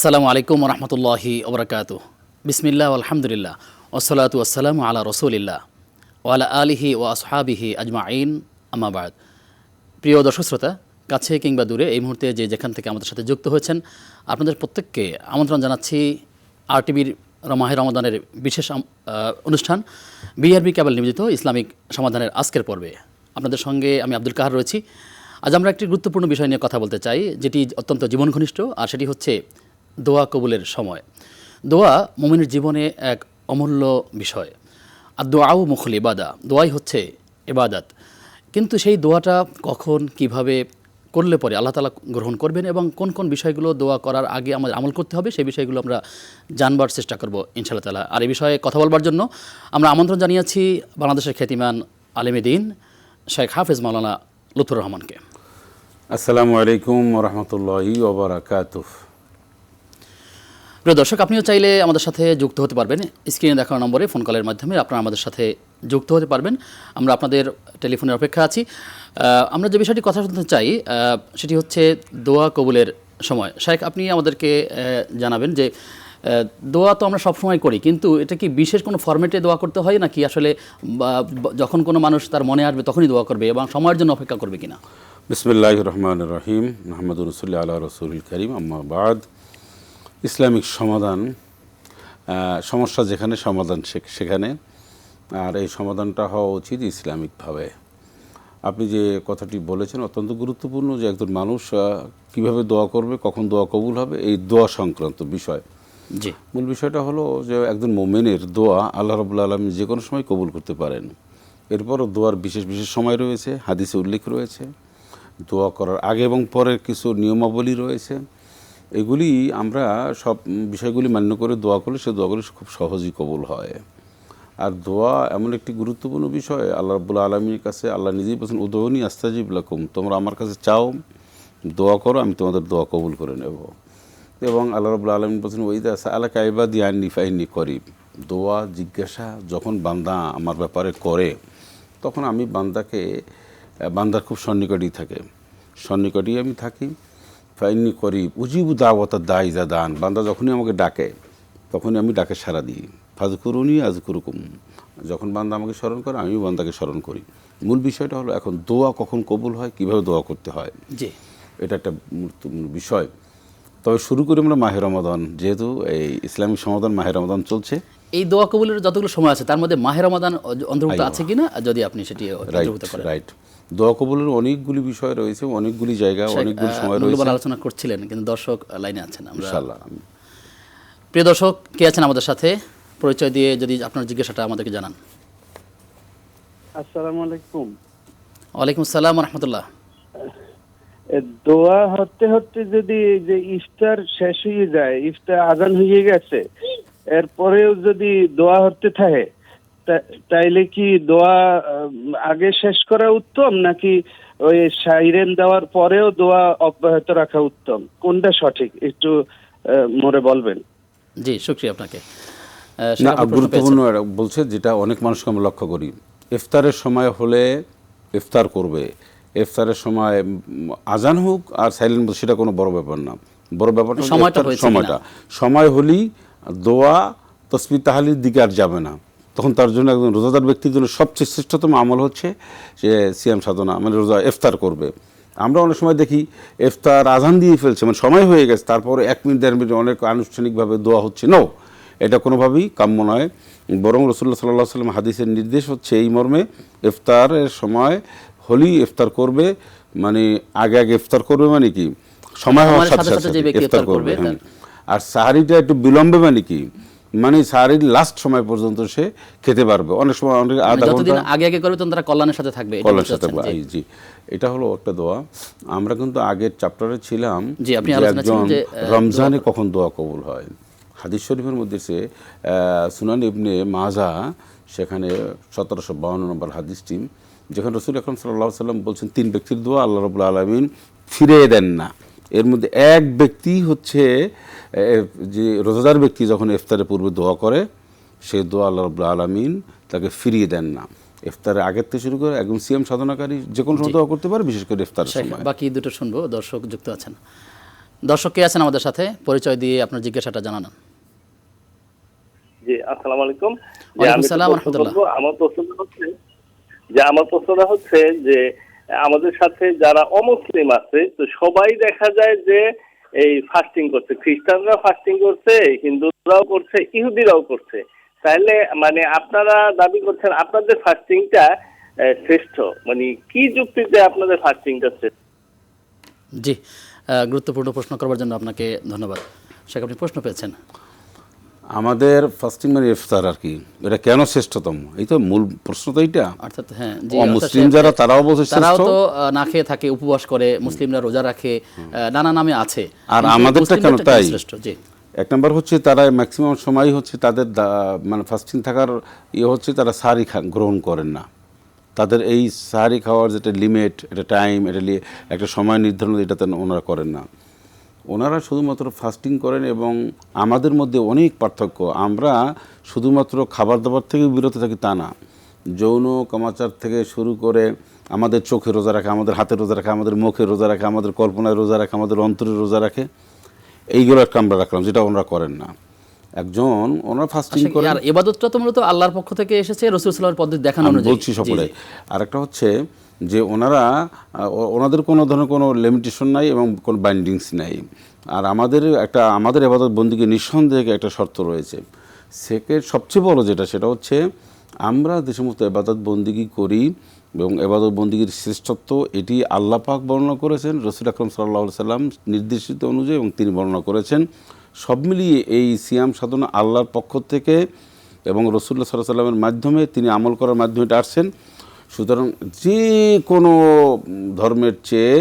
আসসালামু আলাইকুম রহমতুল্লাহি ওবরাকাতু। বিসমিল্লাহ আলহামদুলিল্লাহ ওসলাতু আসসালামু আলা রসুলিল্লাহ ওয়ালা আলিহি ও আসহাবিহি আজমাইন আমাবাদ। প্রিয় দর্শক শ্রোতা, কাছে কিংবা দূরে এই মুহূর্তে যে যেখান থেকে আমাদের সাথে যুক্ত হয়েছেন, আপনাদের প্রত্যেককে আমন্ত্রণ জানাচ্ছি আরটিভির মাহে রমাদানের বিশেষ অনুষ্ঠান বিআরবি কেবল নিবেদিত ইসলামিক সমাধানের আজকের পর্বে। আপনাদের সঙ্গে আমি আব্দুল কাহার রয়েছি। আজ আমরা একটি গুরুত্বপূর্ণ বিষয় নিয়ে কথা বলতে চাই, যেটি অত্যন্ত জীবন ঘনিষ্ঠ, আর সেটি হচ্ছে দোয়া কবুলের সময়। দোয়া মুমিনের জীবনে এক অমূল্য বিষয়। আর দোয়াও মুখল ইবাদা, দোয়াই হচ্ছে ইবাদত। কিন্তু সেই দোয়াটা কখন কিভাবে করলে পরে আল্লাহ তাআলা গ্রহণ করবেন এবং কোন কোন বিষয়গুলো দোয়া করার আগে আমাদের আমল করতে হবে, সেই বিষয়গুলো আমরা জানবার চেষ্টা করব ইনশাআল্লাহ তাআলা। আর এই বিষয়ে কথা বলবার জন্য আমরা আমন্ত্রণ জানিয়েছি বাংলাদেশের খ্যাতিমান আলেমে দ্বীন শেখ হাফেজ মাওলানা লুৎফর রহমানকে। আসসালামু আলাইকুম রহমতুল্লাহি ওয়া বারাকাতুহু। প্রিয় দর্শক, আপনিও চাইলে আমাদের সাথে যুক্ত হতে পারবেন। স্ক্রিনে দেখানো নম্বরে ফোন কলের মাধ্যমে আপনারা আমাদের সাথে যুক্ত হতে পারবেন। আমরা আপনাদের টেলিফোনের অপেক্ষা আছি। আমরা যে বিষয়টি কথা শুনতে চাই সেটি হচ্ছে দোয়া কবুলের সময়। শাইখ, আপনি আমাদেরকে জানাবেন যে দোয়া তো আমরা সবসময় করি, কিন্তু এটা কি বিশেষ কোনো ফরম্যাটে দোয়া করতে হয়, নাকি আসলে যখন কোনো মানুষ তার মনে আসবে তখনই দোয়া করবে এবং সময়ের জন্য অপেক্ষা করবে কিনা? বিসমিল্লাহির রহমানির রহিম। মুহাম্মাদুর রাসূলুল্লাহ আলা রাসূলিল কারীম, আম্মা বাদ। ইসলামিক সমাধান, সমস্যা যেখানে সমাধান সেখানে, আর এই সমাধানটা হওয়া উচিত ইসলামিকভাবে। আপনি যে কথাটি বলেছেন অত্যন্ত গুরুত্বপূর্ণ, যে একজন মানুষ কিভাবে দোয়া করবে, কখন দোয়া কবুল হবে, এই দোয়া সংক্রান্ত বিষয়। জি, মূল বিষয়টা হলো যে একজন মুমিনের দোয়া আল্লাহ রাব্বুল আলামিন যে কোনো সময় কবুল করতে পারেন। এরপরও দোয়ার বিশেষ বিশেষ সময় রয়েছে, হাদিসে উল্লেখ রয়েছে। দোয়া করার আগে এবং পরের কিছু নিয়মাবলী রয়েছে। এগুলি আমরা সব বিষয়গুলি মান্য করে দোয়া করলে সে দোয়াগুলি খুব সহজেই কবুল হয়। আর দোয়া এমন একটি গুরুত্বপূর্ণ বিষয়, আল্লাহ রাব্বুল আলামিনের কাছে আল্লাহ নিজেই বলছেন, উদউনি আস্তাজিব লাকুম, তোমরা আমার কাছে চাও, দোয়া করো, আমি তোমাদের দোয়া কবুল করে নেব। এবং আল্লাহ রাব্বুল আলামিন বলছেন, ওয়াইদা সাআলাকা ইবাদি আন্নী ফাইন্নী করিব, দোয়া জিজ্ঞাসা যখন বান্দা আমার ব্যাপারে করে, তখন আমি বান্দার খুব সন্নিকটেই সন্নিকটেই আমি থাকি। ফাইন্নী করিব উজিবু দাওয়াতা দাঈ ইযা দান, বান্দা যখনই আমাকে ডাকে তখনই আমি ডাকে সাড়া দিই। ফাযকুরুনি আযকুরুকুম, যখন বান্দা আমাকে স্মরণ করে আমিও বান্দাকে স্মরণ করি। মূল বিষয়টা হলো এখন দোয়া কখন কবুল হয়, কীভাবে দোয়া করতে হয়, জি, এটা একটা গুরুত্বপূর্ণ বিষয়। তবে শুরু করি আমরা মাহে রমাদান, যেহেতু এই ইসলামিক সমাধান মাহে রমাদান চলছে। এই দোয়া কবুলের যতগুলো সময় আছে তার মধ্যে মাহে রমাদান অন্তর্ভুক্ত আছে কিনা, যদি আপনি সেটি অন্তর্ভুক্ত করেন। রাইট, দোয়া কবুলের অনেকগুলি বিষয় রয়েছে, অনেকগুলি জায়গা, অনেকগুলি সময় রয়েছে। আলোচনা করছিলেন, কিন্তু দর্শক লাইনে আছেন। ইনশাআল্লাহ। প্রিয় দর্শক, কে আছেন আমাদের সাথে, পরিচয় দিয়ে যদি আপনার জিজ্ঞাসাটা আমাদেরকে জানান। আসসালামু আলাইকুম। ওয়ালাইকুম আসসালাম রহমতুল্লাহ। দোয়া হতে হতে যদি যে ইফতার শেষ হয়ে যায়, ইফতার আজান হয়ে গেছে, এরপরেও যদি দোয়া হতে থাকে, তাইলে কি দোয়া আগে শেষ করা উত্তম, নাকি ওই সাইরেন দেওয়ার পরেও দোয়া অব্যাহত রাখা উত্তম? কোনটা সঠিক একটু মোরে বলবেন? জি, শুকরিয়া আপনাকে। গুরুত্বপূর্ণ বলছে, যেটা অনেক মানুষকে আমরা লক্ষ্য করি, ইফতারের সময় হলে ইফতার করবে, ইফতারের সময় আজান হোক আর সাইলেন্ট, সেটা কোনো বড় ব্যাপার না। বড় ব্যাপারটা সময়টা, সময় হলেই দোয়া তসবিহ তাহলির দিকে আর যাবে না। তখন তার জন্য একজন রোজাদার ব্যক্তির জন্য সবচেয়ে শ্রেষ্ঠতম আমল হচ্ছে সে সিয়াম সাধনা, মানে রোজা ইফতার করবে। আমরা অনেক সময় দেখি ইফতার আজান দিয়ে ফেলছে, মানে সময় হয়ে গেছে, তারপরে 1 মিনিট 1.5 মিনিট অনেক আনুষ্ঠানিকভাবে দোয়া হচ্ছে। নো, এটা কোনোভাবেই কাম্য নয়। বরং রাসূলুল্লাহ সাল্লাল্লাহু আলাইহি ওয়াসাল্লাম হাদিসের নির্দেশ হচ্ছে এই মর্মে, ইফতারের সময় হলেই ইফতার করবে, মানে আগে ইফতার করবে, মানে কি সময় হওয়ার সাথে সাথে ইফতার করবে। আর সাহারিটা একটু বিলম্বে, মানে কি, মানে সাহারির লাস্ট সময় পর্যন্ত সে খেতে পারবে। অনেক সময় অনেক আধা ঘন্টা আগে করবে, তখন তারা কল্যাণের সাথে থাকবে। জি, এটা হলো একটা দোয়া। আমরা কিন্তু আগের চ্যাপ্টারে ছিলাম একজন রমজানে কখন দোয়া কবুল হয়। হাদিস শরীফের মধ্যে সে সুনান ইবনে মাজা, সেখানে 1752 নম্বর হাদিসটি, যেখানে রাসূল আকরাম সাল্লাল্লাহু আলাইহি ওয়াসাল্লাম বলছেন 3 ব্যক্তির দোয়া আল্লাহ রাব্বুল আলামিন ফিরিয়ে দেন না। এর মধ্যে এক ব্যক্তি হচ্ছে যে রোজাদার ব্যক্তি যখন ইফতারের পূর্বে দোয়া করে, সেই দোয়া আল্লাহ রাব্বুল আলামিন তাকে ফিরিয়ে দেন না। ইফতারের আগের থেকে শুরু করে একদম সিয়াম সাধনাকারী যে কোনো সময় দোয়া করতে পারে, বিশেষ করে ইফতারের সময়। বাকি দুটো শুনবো, দর্শক যুক্ত আছেন। দর্শক কে আছেন আমাদের সাথে, পরিচয় দিয়ে আপনার জিজ্ঞাসাটা জানান। জি, আসসালামু আলাইকুম। ওয়ালাইকুম সালাম ওয়া রাহমাতুল্লাহ। আমার প্রশ্নটা হচ্ছে যে আমাদের সাথে যারা অমুসলিম আছে, তো সবাই দেখা যায় যে এই ফাস্টিং করছে, খ্রিস্টানরা ফাস্টিং করছে, হিন্দুরাও করছে, ইহুদিরাও করছে। তাহলে মানে আপনারা দাবি করছেন আপনাদের ফাস্টিংটা শ্রেষ্ঠ, মানে কি যুক্তিতে আপনাদের ফাস্টিংটা শ্রেষ্ঠ? জি, গুরুত্বপূর্ণ প্রশ্ন করবার জন্য আপনাকে ধন্যবাদ। শেখ, আপনি প্রশ্ন পেয়েছেন। আমাদের ফাস্টিং মানে ইফতার আর কি, এটা কেন শ্রেষ্ঠতম, এই তো মূল প্রশ্ন তো এইটা। অর্থাৎ হ্যাঁ, জি, মুসলিম যারা তারাও বলছে তারাও শ্রেষ্ঠ, তো না খেয়ে থাকে, উপবাস করে, মুসলিমরা রোজা রাখে, নানা নামে আছে। আর কিন্তু আমাদেরটা কেন মুসলিমরা তাই? শ্রেষ্ঠ। জি, এক নম্বর হচ্ছে তারা ম্যাক্সিমাম সময় হচ্ছে তাদের মানে ফাস্টিং থাকার হচ্ছে তারা সাহারি গ্রহণ করেন না। তাদের এই সাহারি খাওয়ার যেটা লিমিট, এটা টাইম, এটা একটা সময় নির্ধারণ, এটা ওনারা করেন না। ওনারা শুধুমাত্র ফাস্টিং করেন এবং আমাদের মধ্যে অনেক পার্থক্য। আমরা শুধুমাত্র খাবার দাবার থেকে বিরত থাকি তা না, যৌন কামাচার থেকে শুরু করে আমাদের চোখে রোজা রাখে, আমাদের হাতে রোজা রাখে, আমাদের মুখে রোজা রাখে, আমাদের কল্পনায় রোজা রাখে, আমাদের অন্তরে রোজা রাখে, এইগুলো একটা আমরা রাখলাম, যেটা ওনারা করেন না। একজন ওনারা ফাস্টিং করেন, আর ইবাদতটা তো মূলত আল্লাহর পক্ষ থেকে এসেছে, রাসূল সাল্লাল্লাহু আলাইহি পদ্ধতি দেখানো অনুযায়ী বলছি সকলে। আর একটা হচ্ছে যে ওনারা ওনাদের কোনো ধরনের কোনো লিমিটেশন নাই এবং কোনো বাইন্ডিংস নাই। আর আমাদের ইবাদত বন্দিকে নিঃসন্দেহে একটা শর্ত রয়েছে। সবচেয়ে বড় যেটা, সেটা হচ্ছে আমরা যে সমস্ত ইবাদত বন্দিগি করি এবং ইবাদত বন্দিগির শ্রেষ্ঠত্ব, এটি আল্লাহ পাক বর্ণনা করেছেন, রাসূল আকরাম সাল্লাল্লাহু আলাইহি সাল্লাম নির্দেশিত অনুযায়ী এবং তিনি বর্ণনা করেছেন। সব মিলিয়ে এই সিয়াম সাধনা আল্লাহর পক্ষ থেকে এবং রাসূলুল্লাহ সাল্লাল্লাহু আলাইহি সাল্লামের মাধ্যমে, তিনি আমল করার মাধ্যমে এটা আসছেন। সুতরাং যে কোনো ধর্মের চেয়ে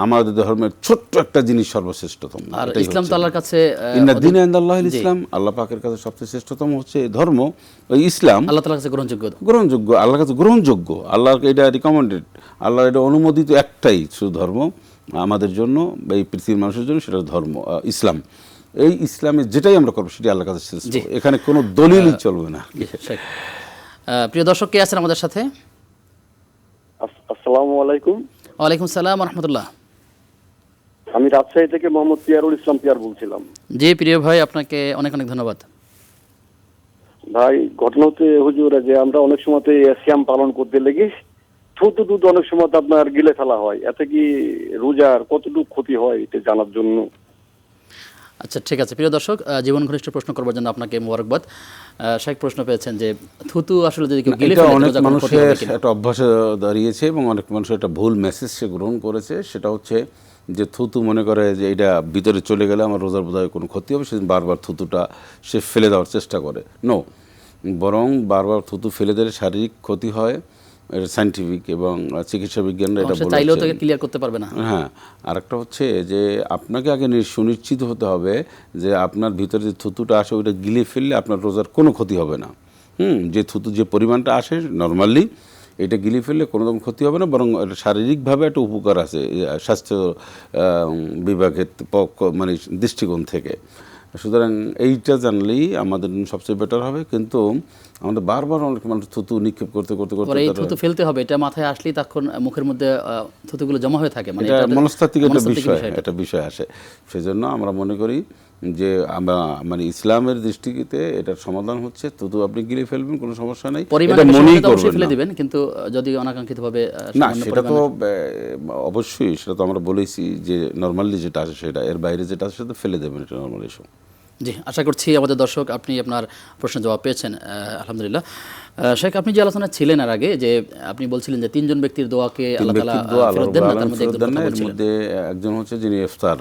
আমাদের ধর্মের ছোট্ট একটা জিনিস সর্বশ্রেষ্ঠতম। আর ইসলাম তো আল্লাহর কাছে ইন্না দীনা ইনদাল্লাহিল ইসলাম, আল্লাহ পাকের কাছে সবচেয়ে শ্রেষ্ঠতম হচ্ছে ধর্ম ওই ইসলাম। আল্লাহ তাআলার কাছে গ্রহণযোগ্য, আল্লাহর কাছে গ্রহণযোগ্য, আল্লাহর এটা রিকমেন্ডেড, আল্লাহর এটা অনুমোদিত একটাই শুধু ধর্ম আমাদের জন্য, এই পৃথিবীর মানুষের জন্য, সেটা ধর্ম ইসলাম। এই ইসলামে যেটাই আমরা করবো সেটি আল্লাহর কাছে শ্রেষ্ঠ, এখানে কোনো দলিলই চলবে না। প্রিয় দর্শক কে আছেন আমাদের সাথে? আসসালামু আলাইকুম। ওয়ালাইকুম সালাম ওয়া রাহমাতুল্লাহ। আমি রাজশাহী থেকে মোহাম্মদ পিয়ারুল ইসলাম পিয়ার বলছিলাম। জি প্রিয় ভাই, আপনাকে অনেক অনেক ধন্যবাদ। ভাই, ঘটনা হচ্ছে হুজুর যে আমরা অনেক সময় সিয়াম পালন করতে লেগে থুতু দুধ অনেক সময় আপনার গিলে ফেলা হয়, এতে কি রোজার কতটুকু ক্ষতি হয় এটা জানার জন্য। আচ্ছা, ঠিক আছে। প্রিয় দর্শক, জীবন ঘনিষ্ঠ প্রশ্ন করবার জন্য আপনাকে মোবারকবাদ। শেখ প্রশ্ন পেয়েছেন যে থুতু আসলে যদি কেউ গিলে ফেলে, অনেক মানুষের একটা অভ্যাসে দাঁড়িয়েছে এবং অনেক মানুষের একটা ভুল মেসেজ সে গ্রহণ করেছে। সেটা হচ্ছে যে থুতু মনে করে যে এটা ভিতরে চলে গেলে আমার রোজার বোধহয় কোনো ক্ষতি হবে, সেদিন বারবার থুতুটা সে ফেলে দেওয়ার চেষ্টা করে। নো, বরং বারবার থুতু ফেলে দিলে শারীরিক ক্ষতি হয়, এটা সায়েন্টিফিক এবং চিকিৎসা বিজ্ঞানরা এটা বলেছে। চাইলেও তাকে ক্লিয়ার করতে পারবে না। হ্যাঁ, আরেকটা হচ্ছে যে আপনাকে আগে সুনিশ্চিত হতে হবে যে আপনার ভিতরে যে থুতুটা আসে ওইটা গিলে ফেললে আপনার রোজার কোনো ক্ষতি হবে না। যে থুতু যে পরিমাণটা আসে নর্মালি, এটা গিলে ফেললে কোনো রকম ক্ষতি হবে না, বরং শারীরিকভাবে একটা উপকার আছে স্বাস্থ্য বিভাগের মানে দৃষ্টিকোণ থেকে। সুতরাং এইটা জানলেই আমাদের সবচেয়ে বেটার হবে। কিন্তু আমাদের বারবার অনেক মানুষ থুতু নিক্ষেপ করতে করতে করতে এই থুতু ফেলতে হবে, এটা মাথায় আসলেই তখন মুখের মধ্যে থুতুগুলো জমা হয়ে থাকে, মানে এটা মনস্তাত্ত্বিক একটা বিষয় আসে। সেজন্য আমরা মনে করি যে আমরা মানে ইসলামের দৃষ্টিতে এটার সমাধান হচ্ছে থুতু আপনি গিলে ফেলবেন, কোনো সমস্যা নেই, এটা মনেই করবেন ফেলে দিবেন। কিন্তু যদি অনাকাঙ্ক্ষিতভাবে না, সেটা তো অবশ্যই, সেটা তো আমরা বলেছি যে নর্মালি যেটা আসে সেটা, এর বাইরে যেটা আসে সেটা ফেলে দেবেন, এটা নর্মাল ইস্যু। জি, আশা করছি আমাদের দর্শক আপনি আপনার প্রশ্নের জবাব পেয়েছেন আলহামদুলিল্লাহ। শেখ, আপনি যে আলোচনা ছিলেন আর আগে, যে আপনি বলছিলেন যে তিনজন ব্যক্তির দোয়াকে আল্লাহ তাআলা ফেরত দেন না, তার মধ্যে একজন হচ্ছে যিনি ইফতার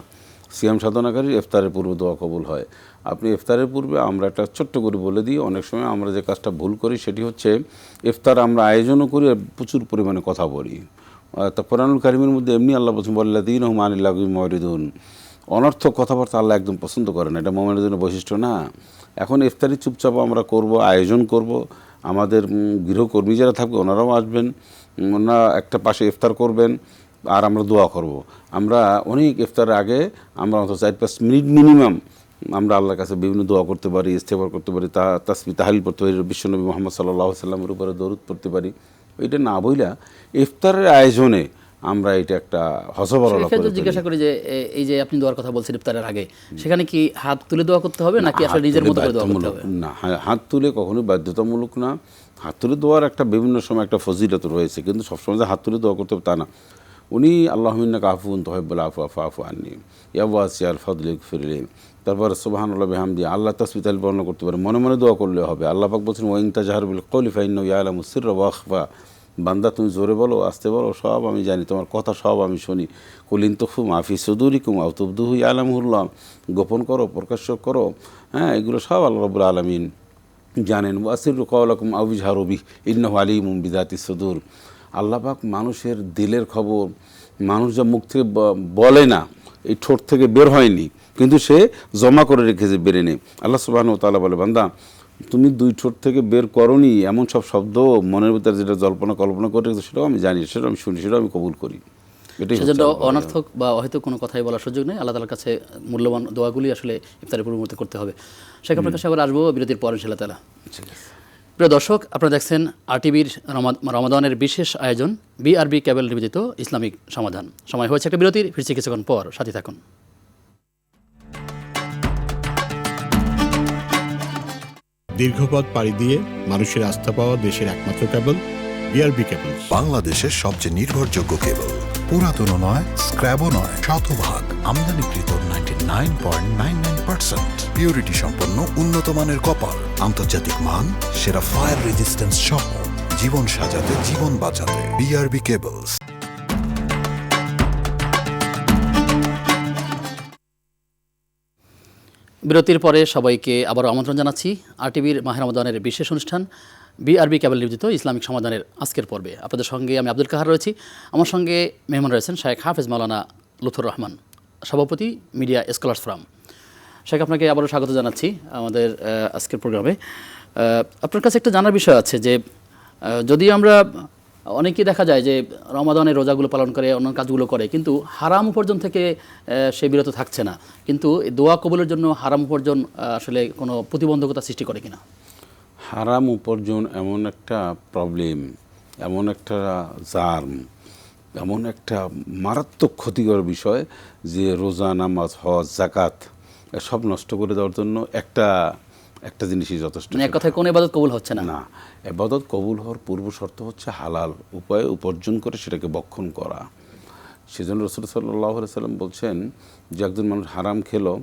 সিয়াম সাধনাকারী, ইফতারের পূর্বে দোয়া কবুল হয়। আপনি ইফতারের পূর্বে আমরা একটা ছোট্ট করে বলে দিই, অনেক সময় আমরা যে কাজটা ভুল করি সেটি হচ্ছে ইফতার আমরা আয়োজনও করি আর প্রচুর পরিমাণে কথা বলি। তা কোরআনুল কারীমের মধ্যে এমনি আল্লাহ বলছেন ওয়াল্লাযীনাহুম আনিল লাগবি মুরিদুন, অনর্থক কথাবার্তা আল্লাহ একদম পছন্দ করে না, এটা মুমিনের জন্য বৈশিষ্ট্য না। এখন ইফতারি চুপচাপ আমরা করব, আয়োজন করব, আমাদের গৃহকর্মী যারা থাকবে ওনারাও আসবেন, ওনারা একটা পাশে ইফতার করবেন আর আমরা দোয়া করব। আমরা অনেক ইফতারের আগে আমরা অন্তত 4-5 মিনিট মিনিমাম আমরা আল্লাহর কাছে বিভিন্ন দোয়া করতে পারি, ইস্তেগফার করতে পারি, তাসবিহ তাহলিল পড়তে পারি, বিশ্বনবী মুহাম্মদ সাল্লাল্লাহু আলাইহি ওয়াসাল্লামের উপরে দরুদ পড়তে পারি। ওইটা না বইলা ইফতারের আয়োজনে আমরা এটা একটা হসবরল সেক্ষেত্রে করে জিজ্ঞাসা করি যে এই যে আপনি দোয়ার কথা বলছেন ইফতারের আগে, সেখানে কি হাত তুলে দোয়া করতে হবে নাকি আসলে নিজের মতো করে দোয়া করতে হবে? না, হাত তুলে কখনোই বাধ্যতামূলক না। হাত তুলে দোয়ার একটা বিভিন্ন সময় একটা ফজিলত রয়েছে, কিন্তু সবসময় যে হাত তুলে দোয়া করতে হবে তা না। উনি আল্লাহুম্মা আফুন তুহিব্বুল আফওয়া ফাআফু আন্নি ইয়া ওয়াসিআল ফাদলি ইগফিরলি, তারপর সুবহানাল্লাহি বিহামদি, আল্লাহ তাসবিহ তাহলিল বর্ণনা করতে পারে, মনে মনে দোয়া করলে হবে। আল্লাহ পাক বলছেন ওয়া ইন তাজহার বিল কওলি ফাইন্নাহু ইয়ালামুস সিররা ওয়া আখফা, বান্দা তুমি জোরে বলো আস্তে বলো সব আমি জানি, তোমার কথা সব আমি শুনি। কুল ইন তুখফু মা ফি সুদুরিকুম আও তুবদুহু ইয়ালামুহুল্লাহ, গোপন করো প্রকাশ্য করো, হ্যাঁ, এগুলো সব আল্লাহ রাব্বুল আলামিন জানেন। ওয়াসিরু কওলাকুম আও ইজহারু বিহি ইন্নাহু আলিমুম বিযাতিস সুদূর। আল্লাহ পাক মানুষের দিলের খবর মানুষ যা মুখ থেকে বলে না, এই ঠোঁট থেকে বের হয়নি, কিন্তু সে জমা করে রেখেছে ব্রেনে। আল্লাহ সুবহানাহু ওয়া তাআলা বলে, বান্দা তুমি দুই ঠোঁট থেকে বের করনি এমন সব শব্দ মনের ভিতরে যেটা জল্পনা কল্পনা করে রেখেছো, সেটাও আমি জানি, সেটাও আমি শুনি, সেটাও আমি কবুল করি। এটাই সেজন্য অনর্থক বা হয়তো কোনো কথাই বলার সুযোগ নেই। আল্লাহ তাআলার কাছে মূল্যবান দোয়াগুলি আসলে ইফতারের পূর্ব মুহূর্তে করতে হবে। শেখ আপনার কাছে আবার আসবো বিরতির পর ইনশাআল্লাহ তাআলা। প্রিয় দর্শক, আপনারা দেখছেন আরটিভির রমাদানের বিশেষ আয়োজন বিআরবি কেবল নিবেদিত ইসলামিক সমাধান। সময় হয়েছে একটা বিরতির, ফিরছি কিছুক্ষণ পর, সাথে থাকুন। দীর্ঘপথ পাড়ি দিয়ে মানুষের আস্থা পাওয়া দেশের একমাত্র কেবল বিআরবি কেবল, বাংলাদেশের সবচেয়ে নির্ভরযোগ্য কেবল। পুরাতনও নয়, স্ক্র্যাবও নয়, শতভাগ আমদানিকৃত 99.99% পিউরিটি সম্পন্ন উন্নত মানের কপার, আন্তর্জাতিক মান, সেরা ফায়ার রেজিস্ট্যান্স সহ জীবন সাজাতে জীবন বাঁচাতে বিআরবি কেবলস। বিরতির পরে সবাইকে আবারও আমন্ত্রণ জানাচ্ছি আরটিভির মাহে রমাদানের বিশেষ অনুষ্ঠান বিআরবি কেবল নিবেদিত ইসলামিক সমাধানের আজকের পর্বে। আপনাদের সঙ্গে আমি আব্দুল কাহার রয়েছি, আমার সঙ্গে মেহমান রয়েছেন শেখ হাফেজ মাওলানা লুৎফর রহমান, সভাপতি মিডিয়া স্কলার্স ফোরাম। শেখ, আপনাকে আবারও স্বাগত জানাচ্ছি আমাদের আজকের প্রোগ্রামে। আপনার কাছে একটা জানার বিষয় আছে যে যদি আমরা অনেকেই দেখা যায় যে রমাদানের রোজাগুলো পালন করে, অন্য কাজগুলো করে, কিন্তু হারাম উপার্জন থেকে সে বিরত থাকছে না, কিন্তু দোয়া কবুলের জন্য হারাম উপার্জন আসলে কোনো প্রতিবন্ধকতা সৃষ্টি করে কিনা? হারাম উপার্জন এমন একটা প্রবলেম, এমন একটা জার্ম, এমন একটা মারাত্মক ক্ষতিকর বিষয় যে রোজা, নামাজ, হজ, জাকাত সব নষ্ট করে দেওয়ার জন্য একটা জিনিসই যথেষ্ট। এক কথায় কোন ইবাদত কবুল হচ্ছে না? না, ইবাদত কবুল হওয়ার পূর্ব শর্ত হচ্ছে হালাল উপায়ে উপার্জন করে সেটাকে বক্ষণ করা। সেজন্য রাসূল সাল্লাল্লাহু আলাইহি ওয়াসাল্লাম বলছেন যে একজন মানুষ হারাম খেলো,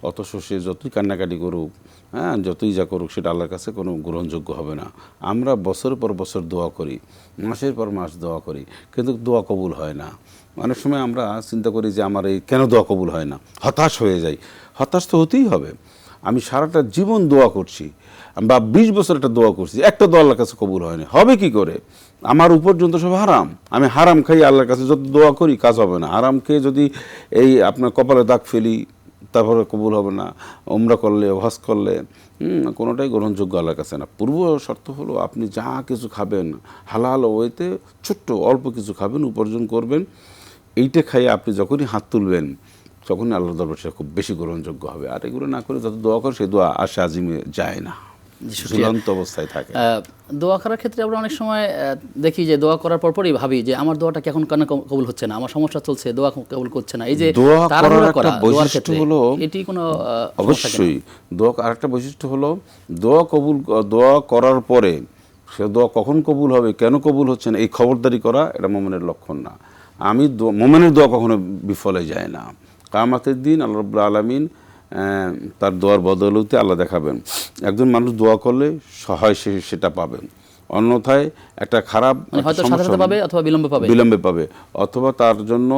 অথচ সে যতই কান্নাকাটি করুক, হ্যাঁ, যতই যা করুক, সেটা আল্লাহর কাছে কোনো গ্রহণযোগ্য হবে না। আমরা বছরের পর বছর দোয়া করি, মাসের পর মাস দোয়া করি, কিন্তু দোয়া কবুল হয় না। অনেক সময় আমরা চিন্তা করি যে আমার এই কেন দোয়া কবুল হয় না, হতাশ হয়ে যাই। হতাশ তো হতেই হবে। আমি সারাটা জীবন দোয়া করছি বা 20 বছর একটা দোয়া করছি, একটা দোয়া আল্লাহর কাছে কবুল হয়নি, হবে কি করে? আমার উপার্জন তো সব হারাম, আমি হারাম খাই, আল্লাহর কাছে যত দোয়া করি কাজ হবে না। হারাম খেয়ে যদি এই আপনার কপালে দাগ ফেলি, তারপরে কবুল হবে না। উমরা করলে, হজ করলে কোনোটাই গ্রহণযোগ্য আল্লাহর কাছে না। পূর্ব শর্ত হলো আপনি যা কিছু খাবেন হালাল ওয়েতে, ছোট্ট অল্প কিছু খাবেন, উপার্জন করবেন। এইটা খাইয়ে আপনি যখনই হাত তুলবেন তখনই আল্লাহর দরবারে সেটা খুব বেশি গ্রহণযোগ্য হবে। আর এগুলো না করে যত দোয়া করে সেই দোয়া আশা আজিমে যায় না, ঝুলন্ত অবস্থায় থাকে। দোয়া করার ক্ষেত্রে আমরা অনেক সময় দেখি যে দোয়া করার পরপরই ভাবি যে আমার দোয়াটা কেন কবুল হচ্ছে না, আমার সমস্যা চলছে, দোয়া কবুল করছে না। এই যে দোয়া করার একটা বৈশিষ্ট্য হলো, এটি কোনো অবশ্যই দোয়া আরেকটা বৈশিষ্ট্য হলো দোয়া করার পরে সে দোয়া কখন কবুল হবে, কেন কবুল হচ্ছে না, এই খবরদারি করা এটা মুমিনের লক্ষণ না। মুমিনের দোয়া কখনো বিফলে যায় না। কিয়ামতের দিন আল্লাহ রাব্বুল আলামিন তার দোয়ার বদৌলতে আল্লাহ দেখাবেন। একজন মানুষ দোয়া করলে সহায় সেটা পাবেন, অন্যথায় একটা খারাপ বিলম্বে পাবে, অথবা তার জন্য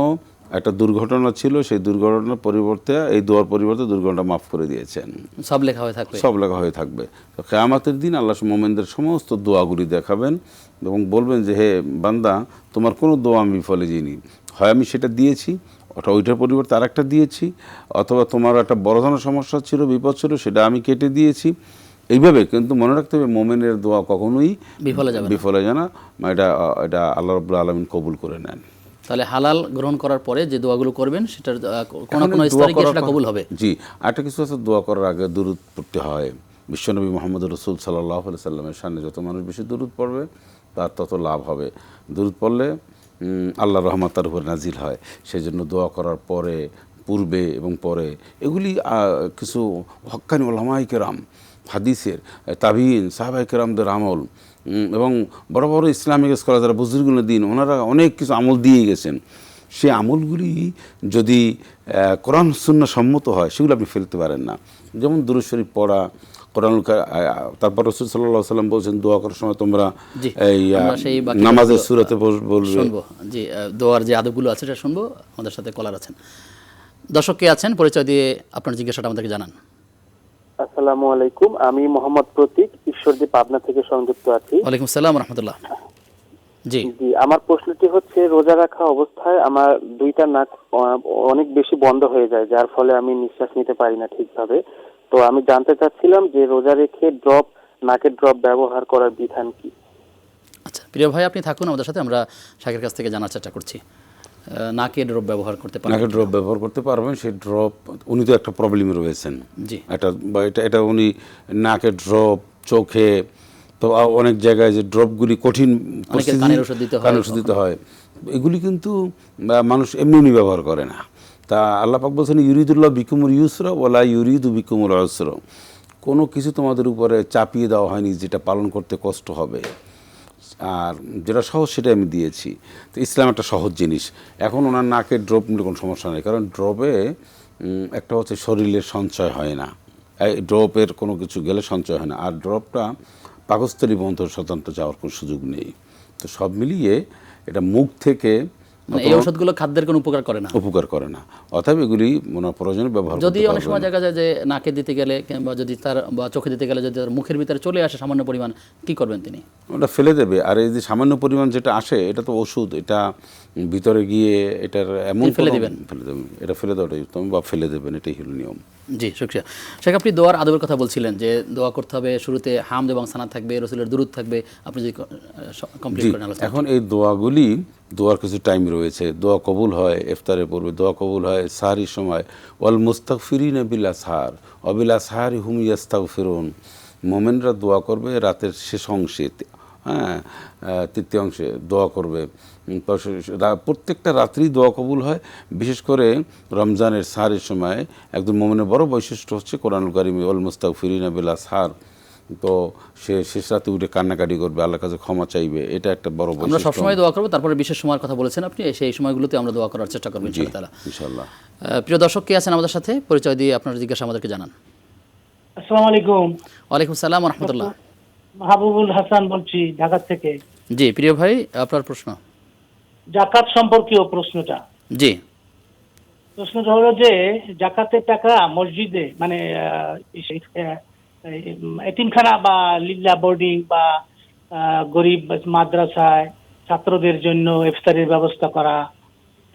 একটা দুর্ঘটনা ছিল, সেই দুর্ঘটনার পরিবর্তে এই দোয়ার পরিবর্তে দুর্ঘটনা মাফ করে দিয়েছেন, সব লেখা হয়ে থাকবে। তো কিয়ামতের দিন আল্লাহ মুমিনদের সমস্ত দোয়াগুলি দেখাবেন এবং বলবেন যে হে বান্দা, তোমার কোনো দোয়া আমি বিফলে যাইনি, হয় আমি সেটা দিয়েছি, ওইটার পরিবর্তে আর একটা দিয়েছি, অথবা তোমার একটা বড় ধরনের সমস্যা ছিল, বিপদ ছিল, সেটা আমি কেটে দিয়েছি। এইভাবে কিন্তু মনে রাখতে হবে মুমিনের দোয়া কখনোই বিফলে যায় না। এটা আল্লাহ রাব্বুল আলামিন কবুল করে নেন। তাহলে হালাল গ্রহণ করার পরে যে দোয়াগুলো করবেন সেটার কোনো স্তরে গিয়ে সেটা কবুল হবে। জি, একটা কিছু আছে, দোয়া করার আগে দুরূদ পড়তে হয়। বিশ্বনবী মুহাম্মদ রাসূল সাল্লাল্লাহু আলাইহি সাল্লামের শানে যত মানুষ বেশি দুরূদ পড়বে তার তত লাভ হবে। দুরূদ পড়লে আল্লাহর রহমত তার উপর নাজিল হয়। সেই জন্য দোয়া করার পরে, পূর্বে এবং পরে এগুলি কিছু হক্কানি ওলামায়ে কেরাম, হাদিসের তাবিঈন, সাহাবায়ে কেরামদের আমল এবং বড় বড় ইসলামিক স্কলার যারা বুজুর্গুল দিন, ওনারা অনেক কিছু আমল দিয়ে গেছেন। সে আমলগুলি যদি কোরআন সুন্নাহ সম্মত হয় সেগুলো আপনি ফেলতে পারেন না। যেমন দুরূদ শরীফ পড়া, কোরআনুল তারপর রাসূল সাল্লাল্লাহু আলাইহি ওয়াসাল্লাম বলছেন দোয়া করার সময় তোমরা এই নামাজের সূরাতে বলবে। শুনবো জি, দোয়ার যে আদবগুলো আছে সেটা শুনবো। আমাদের সাথে কলার আছেন, দর্শক কে আছেন, পরিচয় দিয়ে আপনার জিজ্ঞাসাটা আমাদেরকে জানান। আসসালামু আলাইকুম, আমি মোহাম্মদ প্রতীক, ঈশ্বরদী, পাবনা থেকে সংযুক্ত আছি। ওয়ালাইকুম আসসালাম ওয়া রাহমাতুল্লাহ। জি জি, আমার প্রশ্নটি হচ্ছে, রোজা রাখা অবস্থায় আমার দুইটা নাক অনেক বেশি বন্ধ হয়ে যায়, যার ফলে আমি নিঃশ্বাস নিতে পারি না ঠিকভাবে। তো আমি জানতে চাচ্ছিলাম যে রোজা রেখে নাকের ড্রপ ব্যবহার করার বিধান কি? আচ্ছা প্রিয় ভাই, আপনি থাকুন আমাদের সাথে, আমরা শাকের কাছ থেকে জানার চেষ্টা করছি। নাকে ড্রপ ব্যবহার করতে পারবেন? নাকে ড্রপ ব্যবহার করতে পারবেন। সেই ড্রপ, উনি তো একটা প্রবলেমে রয়েছেন, জি, এটা উনি নাকে ড্রপ, চোখে তো অনেক জায়গায় যে ড্রপগুলি কঠিন কানের ওষুধ দিতে হয়, এগুলি কিন্তু মানুষ এমনি ব্যবহার করে না। তা আল্লাহ পাক বলছেন ইউরিদুল্লাহ বিকুমুল ইউসরা ওয়ালা ইউরিদু বিকুমুল উসরা। কোনো কিছু তোমাদের উপরে চাপিয়ে দেওয়া হয়নি যেটা পালন করতে কষ্ট হবে, আর যেটা সহজ সেটা আমি দিয়েছি। তো ইসলাম একটা সহজ জিনিস। এখন ওনার নাকের ড্রপ নিলে কোনো সমস্যা নেই, কারণ ড্রপে একটা হচ্ছে শরীরের সঞ্চয় হয় না, এই ড্রপের কোনো কিছু গেলে সঞ্চয় হয় না, আর ড্রপটা পাকস্থলী বন্ধ স্বতন্ত্র যাওয়ার কোনো সুযোগ নেই। তো সব মিলিয়ে এটা মুখ থেকে, এই ওষুধগুলো খাদ্যের কোনো উপকার করে না, অতএব এগুলি ওনার প্রয়োজনে ব্যবহার করতে যদি অনেক সময় দেখা যায় যে নাকে দিতে গেলে কিংবা যদি তার বা চোখে দিতে গেলে যদি তার মুখের ভিতরে চলে আসে সামান্য পরিমাণ, কি করবেন তিনি? ওটা ফেলে দেবে। আর এই যে সামান্য পরিমাণ যেটা আসে এটা তো ওষুধ, এটা ভিতরে গিয়ে এটার এমন ফেলে দেবেন, এটা ফেলে দেওয়াটাই উত্তম, বা ফেলে দেবেন, এটাই হলো নিয়ম। জি শুকরিয়া। শেখ, আপনি দোয়ার আদবের কথা বলছিলেন যে দোয়া করতে হবে, শুরুতে হামদ এবং সানাত থাকবে, রাসূলের দুরূদ থাকবে, আপনি যদি কমপ্লিট করেন আলোচনা। এখন এই দোয়ার কিছু টাইম রয়েছে। দোয়া কবুল হয় ইফতারের পূর্বে, দোয়া কবুল হয় সাহরির সময়, ওয়াল মুস্তাগফিরিনা বিল আসহার ওয়া বিল আসহারি হুম ইয়াস্তাগফিরুন। মোমেনরা দোয়া করবে রাতের শেষ অংশে, তৃতীয় অংশে দোয়া করবে। প্রত্যেকটা রাত্রি দোয়া কবুল হয়, বিশেষ করে রমজানের সাহরের সময়। একজন মোমেনের বড় বৈশিষ্ট্য হচ্ছে কোরআনুল কারীম ওয়াল মুস্তাগফিরিনা বিল আসহার। তো সে শেষ রাতে উঠে কান্নাকাটি করবে, আল্লাহর কাছে ক্ষমা চাইবে, এটা একটা বড় বৈশিষ্ট্য। আমরা সবসময় দোয়া করবো, তারপরে বিশেষ সময়ের কথা বলেছেন আপনি, সেই সময়গুলোতে আমরা দোয়া করার চেষ্টা করবো ইনশাআল্লাহ। ইনশাআল্লাহ। প্রিয় দর্শক কে আছেন আমাদের সাথে, পরিচয় দিয়ে আপনার জিজ্ঞাসা আমাদেরকে জানান। আসসালামু আলাইকুম। ওয়ালাইকুম আসসালাম ওয়া রাহমাতুল্লাহ। মাহবুবুল হাসান বলছি, ঢাকা থেকে। জি প্রিয় ভাই, আপনার প্রশ্ন। যাকাত সম্পর্কীয় প্রশ্নটা। জি, প্রশ্নটা হলো যে যাকাতের টাকা মসজিদে, মানে এতিমখানা বা লিল্লা বোর্ডিং বা গরিব মাদ্রাসায় ছাত্রদের জন্য ইফতারের ব্যবস্থা করা,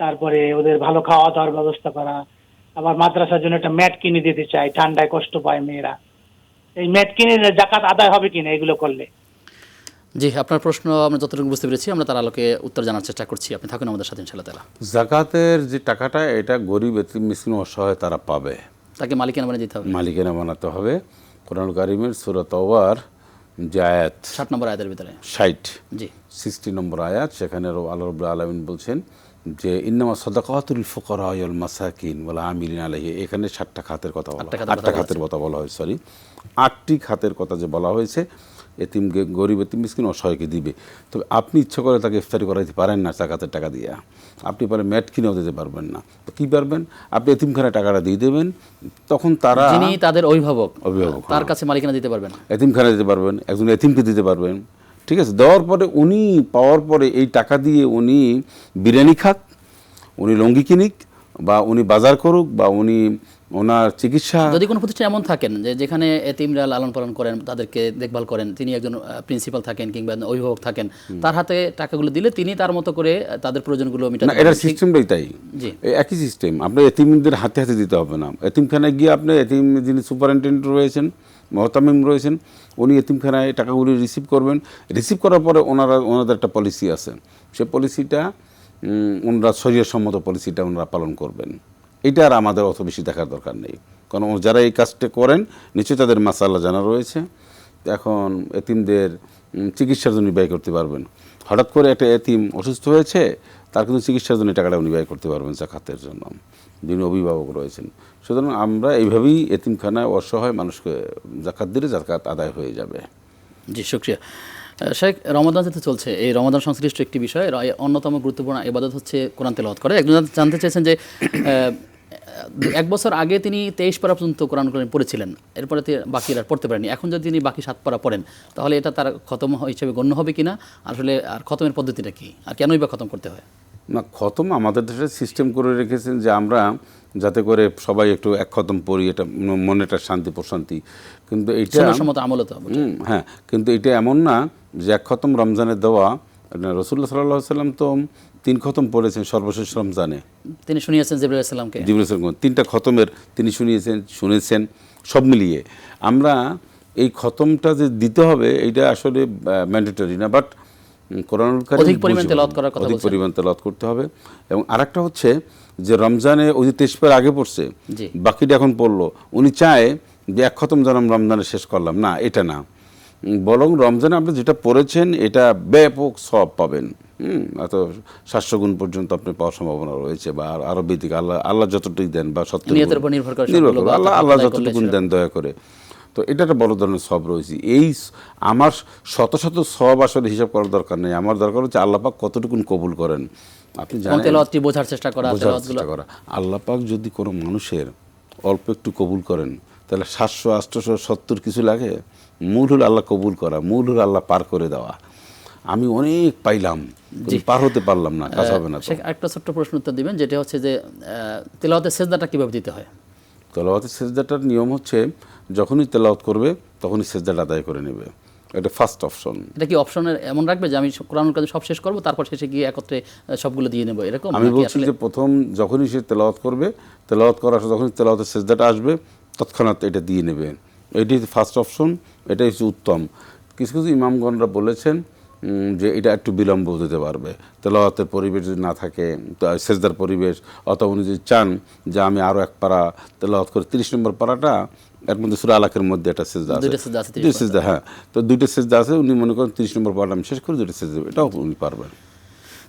তারপরে ওদের ভালো খাওয়া দাওয়ার ব্যবস্থা করা, আবার মাদ্রাসার জন্য একটা ম্যাট কিনে দিতে চাই, ঠান্ডায় কষ্ট পায় মেয়েরা, এই ম্যাট কিনে জাকাত আদায় হবে কিনা এগুলো করলে? জি, আপনার প্রশ্ন আমরা যতটুকু বুঝতে পেরেছি আমরা তার আলোকে উত্তর জানার চেষ্টা করছি। আপনি থাকুন আমাদের সাথে ইনশাআল্লাহ তাআলা। যাকাতের যে টাকাটা, এটা গরিব এতিম মিসকিন অসহায় তারা পাবে, তাকে মালিকানা বানিয়ে দিতে হবে, মালিকানা বানাতে হবে। কোরআন কারীমের সূরা তাওবার যে আয়াত 60 নম্বর আয়াতের ভিতরে, 60 নম্বর আয়াত, সেখানে আল্লাহ রাব্বুল আলামিন বলছেন যে ইন্নামা সাদাকাতুল ফুকারা ওয়াল মাসাকিন ওয়াল আমিলিন আলাইহি। এখানে 60টা খাতের কথা বলা, 8টা খাতের কথা বলা হয়, 8টি খাতের কথা যে বলা হয়েছে, এতিম গরিব এতিম মিসকিন অসহায়কে দিবে। তবে আপনি ইচ্ছা করে তাকে ইফতারি করাইতে পারেন না যাকাতের টাকা দিয়ে, আপনি পারে ম্যাট কিনেও দিতে পারবেন না। তো কী পারবেন? আপনি এতিমখানায় টাকাটা দিয়ে দেবেন, তখন তারা, যিনি তাদের অভিভাবক তার কাছে মালিকানা দিতে পারবেন, এতিমখানায় দিতে পারবেন, একজন এতিমকে দিতে পারবেন। ঠিক আছে, দেওয়ার পরে উনি পাওয়ার পরে এই টাকা দিয়ে উনি বিরিয়ানি খাক, উনি লঙ্গি কিনিক, বা উনি বাজার করুক, বা উনি ওনার চিকিৎসা, যদি কোনো প্রতিষ্ঠান এমন থাকেন যে যেখানে এতিমরা লালন পালন করেন, তাদেরকে দেখভাল করেন, তিনি একজন প্রিন্সিপাল থাকেন কিংবা অভিভাবক থাকেন, তার হাতে টাকাগুলো দিলে তিনি তার মতো করে তাদের প্রয়োজনগুলো মেটান। এটা সিস্টেমটাই তাই, একই সিস্টেম। আপনার এতিমদের হাতে হাতে দিতে হবে না। এতিমখানায় গিয়ে আপনি এতিম যিনি সুপারিনটেন্ডেন্ট রয়েছেন, মহতামিম রয়েছেন, উনি এতিমখানায় টাকাগুলি রিসিভ করবেন। রিসিভ করার পরে ওনাদের একটা পলিসি আছে, সে পলিসিটা ওনারা শরীয়তসম্মত পলিসিটা ওনারা পালন করবেন। এটা আর আমাদের অত বেশি দেখার দরকার নেই, কারণ যারা এই কাজটা করেন নিশ্চয়ই তাদের মাসালা জানা রয়েছে। এখন এতিমদের চিকিৎসার জন্য ব্যয় করতে পারবেন। হঠাৎ করে একটা এতিম অসুস্থ হয়েছে, তার কিন্তু চিকিৎসার জন্য টাকাটা উনি ব্যয় করতে পারবেন জাকাতের জন্য, যিনি অভিভাবক রয়েছেন। সুতরাং আমরা এইভাবেই এতিমখানায় অসহায় মানুষকে জাকাত দিলে জাকাত আদায় হয়ে যাবে। জি, শুকরিয়া। শেখ, রমাদান যেতে চলছে, এই রমাদান সংশ্লিষ্ট একটি বিষয়, অন্যতম গুরুত্বপূর্ণ ইবাদত হচ্ছে কোরআন তেলাওয়াত করা। একজন জানতে চেয়েছেন যে 1 বছর আগে তিনি 23 পারা পর্যন্ত কোরআন পড়েছিলেন, এরপরে বাকিরা পড়তে পারেনি। এখন যদি তিনি বাকি 7 পারা পড়েন, তাহলে এটা তার খতম হিসেবে গণ্য হবে কিনা? আসলে আর খতমের পদ্ধতিটা কি, আর কেনই বা খতম করতে হয়? না, খতম আমাদের দেশে সিস্টেম করে রেখেছেন যে আমরা যাতে করে সবাই একটু এক খতম পড়ি, এটা মনেটা শান্তি প্রশান্তি। কিন্তু এইটা সুন্নাহসম্মত আমল তো হ্যাঁ, কিন্তু এটা এমন না যে এক খতম রমজানের দেওয়া। রাসূলুল্লাহ সাল্লাল্লাহু আলাইহি ওয়াসাল্লাম তো 3 খতম পড়েছেন সর্বশেষ রমজানে। তিনি শুনিয়েছেন জিবরাইল আলাইহিস সালামকে, 3টা খতমের তিনি শুনেছেন সব মিলিয়ে। আমরা এই খতমটা যে দিতে হবে এটা আসলে ম্যান্ডেটরি না, বাট কোরআনুল কারীম অধিক পরিমাণ তেলাওয়াত করার কথা বলছেন, অধিক পরিমাণ তেলাওয়াত করতে হবে। এবং আরেকটা হচ্ছে যে রমজানে ওই যে 23 পারা আগে পড়ছে, বাকিটা এখন পড়লো, উনি চায় যে এক খতম যেন রমজানে শেষ করলাম, না, এটা না। বরং রমজানে আপনি যেটা পড়েছেন এটা ব্যাপক সওয়াব পাবেন। এত 700 গুণ পর্যন্ত আপনি পাওয়ার সম্ভাবনা রয়েছে, বা আরো বেদিক আল্লাহ যতটুকু দেন, বা নিয়তের উপর নির্ভর করে আল্লাহ যতটুকু দেন দয়া করে। তো এটা একটা বড় ধরনের সওয়াব রয়েছে। এই আমার শত শত সওয়াব আসলে হিসাব করার দরকার নেই, আমার দরকার হচ্ছে আল্লাহ পাক কতটুকুন কবুল করেন। আপনি জানেন, তেলাওয়াতটি বোঝার চেষ্টা করা। আল্লাহ পাক যদি কোনো মানুষের অল্প একটু কবুল করেন, তাহলে 700, 800, 70 কিছু লাগে। মূল হল আল্লাহ কবুল করা, মূল হল আল্লাহ পার করে দেওয়া। আমি অনেক পাইলাম, পার হতে পারলাম না, কাজ হবে না। একটা ছোট্ট প্রশ্ন উত্তর দিবেন, যেটা হচ্ছে যে তেলাওয়াতের সেজদাটা কিভাবে দিতে হয়? তেলাওয়াতের সেজদাটার নিয়ম হচ্ছে যখনই তেলাওয়াত করবে তখনই সেজদাটা আদায় করে নেবে। এটা ফার্স্ট অপশন। এটা কি অপশনের এমন রাখবে যে আমি কোরআন কাজ সব শেষ করব, তারপর শেষে গিয়ে একত্রে সবগুলো দিয়ে নেব, এরকম? আমি বলছি যে প্রথম যখনই সে তেলাওয়াত করবে, তেলাওয়াত করার যখনই তেলাওয়াতের সেজদাটা আসবে তৎক্ষণাৎ এটা দিয়ে নেবে। এটি ফার্স্ট অপশন, এটাই হচ্ছে উত্তম। কিছু কিছু ইমামগণরা বলেছেন যে এটা একটু বিলম্ব দিতে পারবে, তেলাওয়াতের পরিবেশ যদি না থাকে, সেজদার পরিবেশ, অথবা উনি যদি চান যে আমি আরও এক পারা তেলাওয়াত করে 30 নম্বর পারাটা, এর মধ্যে সূরা আলাকের মধ্যে একটা সেজদা আছে, 2 সেজদা, হ্যাঁ, তো 2টা সেজদা আছে, উনি মনে করেন 30 নম্বর পারাটা আমি শেষ করে 2টা সেজদা, এটাও উনি পারবেন।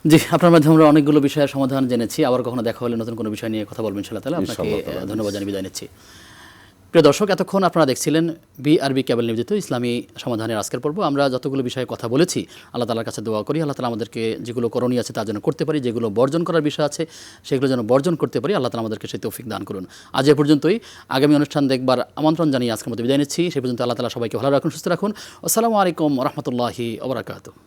জি, আপনার মাধ্যমে আমরা অনেকগুলো বিষয়ের সমাধান জেনেছি। আবার কখনো দেখা হলে নতুন কোনো বিষয় নিয়ে কথা বলবেন ইনশাআল্লাহ তাআলা। আপনাকে ধন্যবাদ জানিয়ে বিদায় নিচ্ছি। প্রিয় দর্শক, এতক্ষণ আপনারা দেখছিলেন বিআরবি কেবল নিবেদিত ইসলামী সমাধানের আজকের পর্ব। আমরা যতগুলো বিষয়ে কথা বলেছি, আল্লাহ তাআলার কাছে দোয়া করি আল্লাহ তাআলা আমাদেরকে যেগুলো করণীয় আছে তার জন্য করতে পারি, যেগুলো বর্জন করার বিষয় আছে সেগুলো যেন বর্জন করতে পারি। আল্লাহ তাআলা আমাদেরকে সেই তৌফিক দান করুন। আজ এ পর্যন্তই। আগামী অনুষ্ঠান দেখবার আমন্ত্রণ জানিয়ে আজকের মতো বিদায় নিচ্ছি। সেই পর্যন্ত আল্লাহ তাআলা সবাইকে ভালো রাখুন, সুস্থ রাখুন। আসসালামু আলাইকুম ওয়া রাহমাতুল্লাহি ওয়া বারাকাতুহু।